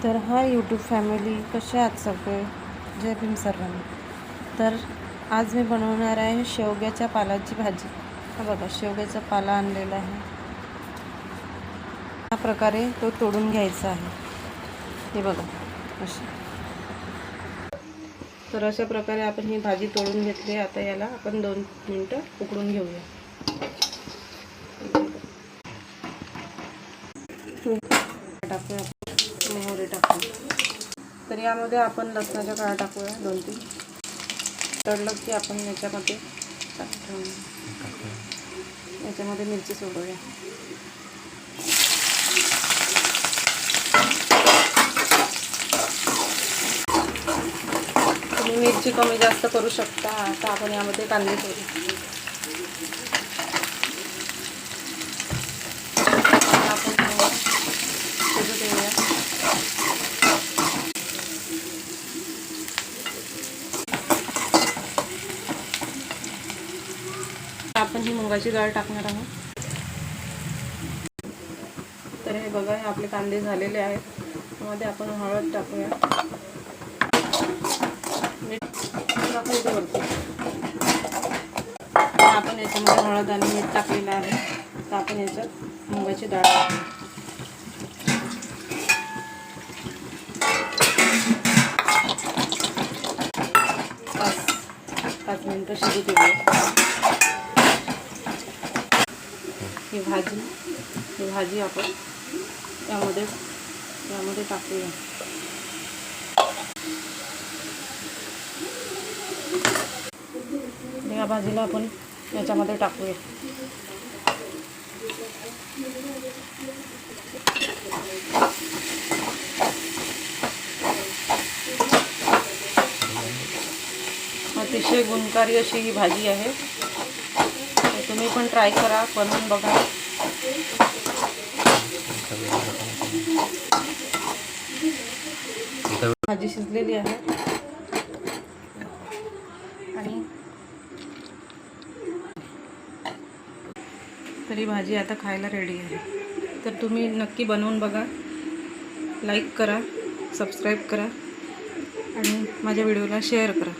तर hi YouTube family, कसे आहात सगळे? जय भीम सर्वांना. तर आज मी बनवणार आहे शेवग्याच्या पालाची भाजी. हा बघा, शेवग्याचा पाला आणलेला आहे. या प्रकारे तो तोडून घ्यायचा आहे. हे बघा अशी. तर अशा प्रकारे आपण ही भाजी तोडून घेतली. आता याला आपण 2 मिनिटं उकडून घेऊया. टाकूया, मोहरी टाकूया. तर यामध्ये आपण लसणाच्या काळ्या टाकूया 2-3. तळलं की आपण याच्यामध्ये मिरची सोडूया. तुम्ही मिरची कमी जास्त करू शकता. आता आपण यामध्ये कांदे सोडू. आपण शिजू देऊया. आपण ही मुगाची डाळ टाकणार आहोत. तर हे बघा, हे आपले कांदे झालेले आहेत. त्यामध्ये आपण हळद टाकूया. मीठ टाकायचं वरती. आपण याच्यामध्ये हळद आणि मीठ टाकलेलं आहे. तर आपण याच्यात मुगाची डाळ टाकू. 5 मिनिटं शिजू देऊया. ही भाजी आपण यामध्ये टाकूया. या भाजीला आपण याच्यामध्ये टाकूया. अतिशय गुणकारी अशी ही भाजी आहे. तुम्ही पण ट्राय करा, बनवून बघा. भाजी शिजलेली आहे आणि तरी भाजी आता खायला रेडी आहे. तर तुम्ही नक्की बनवून बघा. लाईक करा, सबस्क्राईब करा आणि माझ्या व्हिडिओला शेअर करा.